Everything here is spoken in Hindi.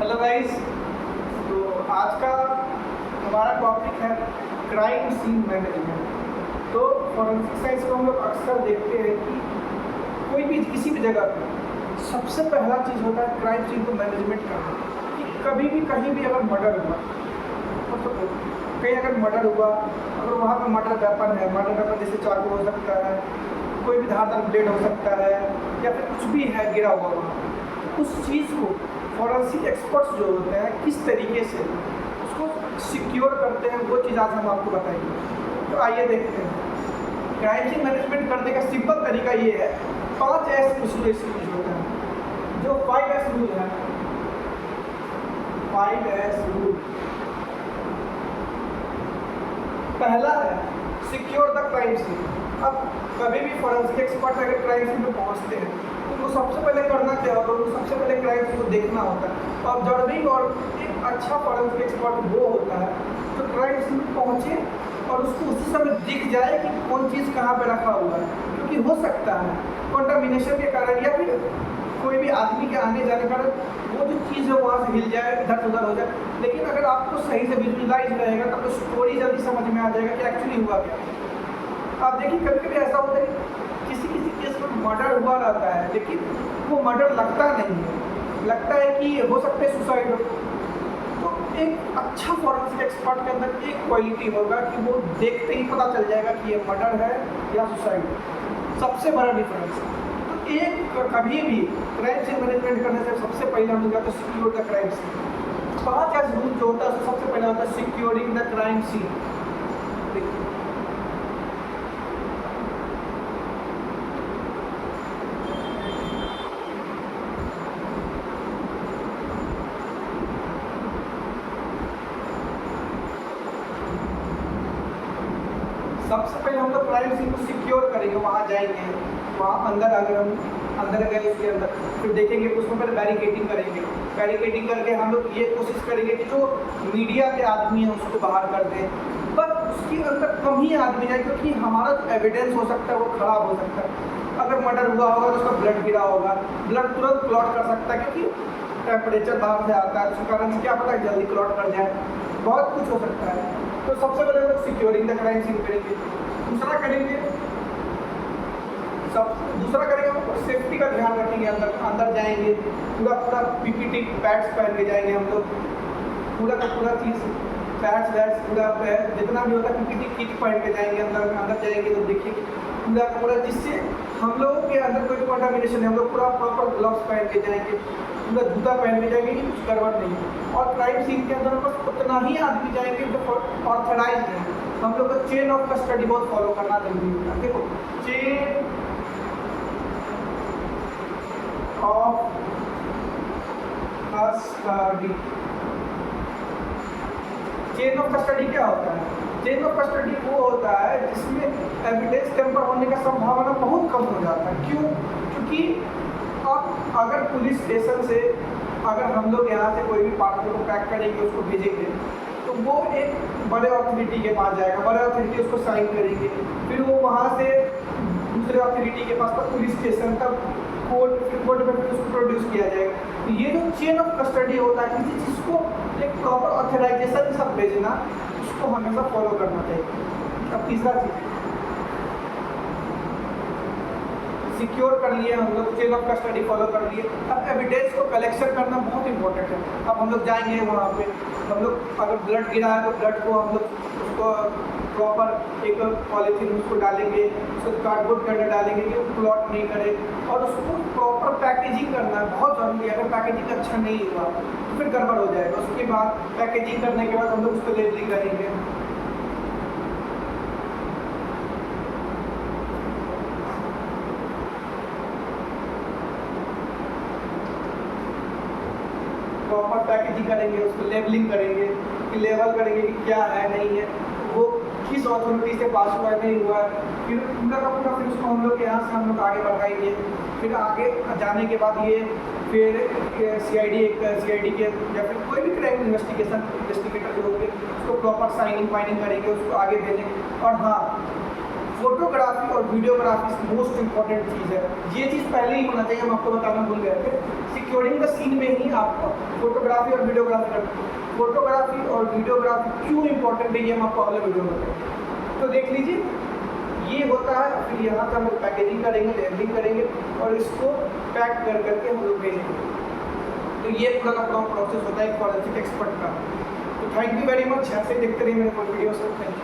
Hello guys. तो आज का हमारा टॉपिक है क्राइम सीन मैनेजमेंट। तो फॉरेंसिक साइंस में हम लोग अक्सर देखते हैं कि कोई भी किसी भी जगह पर सबसे पहला चीज़ होता है क्राइम सीन को मैनेजमेंट करना। कि कभी भी कहीं भी अगर मर्डर हुआ तो कहीं अगर मर्डर हुआ, अगर वहाँ पर मर्डर वेपन है, मर्डर वेपन जैसे चाकू हो सकता है, कोई भी धारदार ब्लेड हो सकता है, या फिर कुछ भी है गिरा हुआ वहाँ, उस चीज़ को फॉरेंसिक एक्सपर्ट्स जो होते हैं किस तरीके से उसको सिक्योर करते हैं, वो चीज़ आज हम आपको बताएंगे। तो आइए देखते हैं। क्राइम सीन मैनेजमेंट करने का सिंपल तरीका ये है, 5S विश्लेषण होता है, जो 5S रूल है। 5S रूल पहला है सिक्योर द क्राइम सीन। अब कभी भी फॉरेंसिक एक्सपर्ट अगर क्राइम सीन में पहुंचते हैं तो उनको सबसे पहले करना क्या होगा, उनको सबसे पहले क्राइम सीन को देखना होता है। ऑब्जर्विंग और एक अच्छा फॉरेंसिक एक्सपर्ट वो होता है जो क्राइम सीन में पहुंचे और उसको उसी समय दिख जाए कि कौन चीज़ कहाँ पे रखा हुआ है। क्योंकि हो सकता है कंटामिनेशन के कारण या फिर कोई भी आदमी के आने जाने के कारण वो जो चीज़ है वहाँ से हिल जाए, इधर उधर हो जाए। लेकिन अगर आपको सही से विजुअलाइज रहेगा तब तो स्टोरी जल्दी समझ में आ जाएगा कि एक्चुअली हुआ क्या। आप देखिए कभी कभी ऐसा होता है किसी किसी केस में मर्डर हुआ रहता है लेकिन वो मर्डर लगता नहीं है, लगता है कि हो सकता है सुसाइड हो। तो एक अच्छा फॉरेंसिक एक्सपर्ट के अंदर एक क्वालिटी होगा कि वो देखते ही पता चल जाएगा कि ये मर्डर है या सुसाइड। सबसे बड़ा डिफरेंस। तो एक कभी भी क्राइम सीन मैनेजमेंट करने से सबसे पहले हम लोग secure the crime scene. 5 rule जो होता है सबसे पहले होता है सिक्योरिंग द क्राइम सीन। सबसे पहले हम लोग क्राइम सीन को सिक्योर करेंगे, वहाँ जाएंगे, वहाँ अंदर अगर हम अंदर गए उसके अंदर फिर देखेंगे उसमें पहले बैरिकेडिंग करेंगे। बैरिकेडिंग करके हम लोग ये कोशिश करेंगे कि जो मीडिया के आदमी हैं उसको बाहर कर दें, पर उसके अंदर कम ही आदमी जाए क्योंकि हमारा जो एविडेंस हो सकता है वो खराब हो सकता है। अगर मर्डर हुआ होगा तो उसका ब्लड गिरा होगा, ब्लड तुरंत क्लॉट कर सकता है क्योंकि टेम्परेचर बाहर से आता है, उसके कारण से क्या पता है जल्दी क्लॉट कर जाए, बहुत कुछ हो सकता है। तो सबसे पहले हम लोग सिक्योरिंग द क्राइम सीन करेंगे। दूसरा करेंगे हम सेफ्टी का ध्यान रखेंगे। अंदर जाएंगे पूरा पीपीटी पैड्स पहन के जाएंगे हम लोग, पूरा का पूरा चीज़ पैड्स वैड्स पूरा जितना भी होता है पीपीटी किट पहन के जाएंगे। अंदर जाएंगे तो देखिए पूरा का पूरा, जिससे हम लोगों के अंदर कोई कंटामिनेशन है। हम लोग पूरा प्रॉपर ग्लव्स पहन के जाएंगे, पूरा जूता पहन के जाएंगे कि कुछ गड़बड़ नहीं है। और क्राइम सीन के अंदर बस उतना ही आदमी जाएंगे जो ऑथराइज है। हम लोग को चेन ऑफ कस्टडी बहुत फॉलो करना जरूरी होता है। देखो chain of custody, chain of custody क्या होता है? चेन ऑफ कस्टडी वो होता है जिसमें एविडेंस टेम्पर होने का संभावना बहुत कम हो जाता है। क्यों? क्योंकि अब अगर पुलिस स्टेशन से अगर हम लोग यहाँ से कोई भी पार्सल को पैक करेंगे उसको भेजेंगे तो वो एक बड़े अथॉरिटी के पास जाएगा, बड़े अथॉरिटी उसको साइन करेंगे, फिर वो वहाँ से दूसरे अथॉरिटी के पास तक पुलिस स्टेशन तक कोर्ट में फिर उसको प्रोड्यूस किया जाएगा। तो ये जो चेन ऑफ कस्टडी होता है किसी चीज़ को एक प्रॉपर ऑथराइजेशन के साथ भेजना, उसको हमेशा फॉलो करना चाहिए। अब तीसरा चीज़ सिक्योर कर लिए हम लोग, चेन ऑफ कस्टडी फॉलो कर लिए। अब एविडेंस को कलेक्शन करना बहुत इंपॉर्टेंट है। अब हम लोग जाएंगे वहाँ पे, हम लोग अगर ब्लड गिरा है तो ब्लड को हम लोग उसको प्रॉपर एक पॉलीथीन उसको डालेंगे, उसको कार्डबोर्ड के अंदर डालेंगे कि वो क्लॉट नहीं करे, और उसको प्रॉपर पैकेजिंग करना है, बहुत जरूरी है। अगर पैकेजिंग अच्छा नहीं हुआ तो फिर गड़बड़ हो जाएगा। उसके बाद पैकेजिंग करने के बाद हम लोग उसको लेबलिंग करेंगे। प्रॉपर पैकेजिंग करेंगे, उसको लेबलिंग करेंगे कि लेबल करेंगे कि क्या है नहीं है, वो किस अथॉरिटी से पास हुआ है नहीं हुआ है। फिर पूरा का पूरा फिर उसको हम लोग यहाँ से हम लोग आगे बढ़ाएंगे। फिर आगे जाने के बाद ये फिर सीआईडी के या फिर कोई भी क्राइम इन्वेस्टिगेटर जो होंगे उसको प्रॉपर साइनिंग फाइनिंग करेंगे, उसको आगे भेजेंगे। और हाँ, फोटोग्राफी और वीडियोग्राफी मोस्ट इंपॉर्टेंट चीज़ है। ये चीज़ पहले ही होना चाहिए, हम आपको बताना भूल गए थे। सिक्योरिंग द सीन में ही आपको फोटोग्राफी और वीडियोग्राफी क्यों इंपॉर्टेंट है ये हम आपको अगले वीडियो में बताएंगे। तो देख लीजिए ये होता है, फिर यहाँ का हम लोग पैकेजिंग करेंगे, लेबलिंग करेंगे और इसको पैक कर करके हम लोग भेजेंगे। तो ये पूरा का प्रोसेस होता है एक फॉरेंसिक एक्सपर्ट का। तो थैंक यू वेरी मच, ऐसे देखते रहिए मेरे वीडियोस को। Thank you.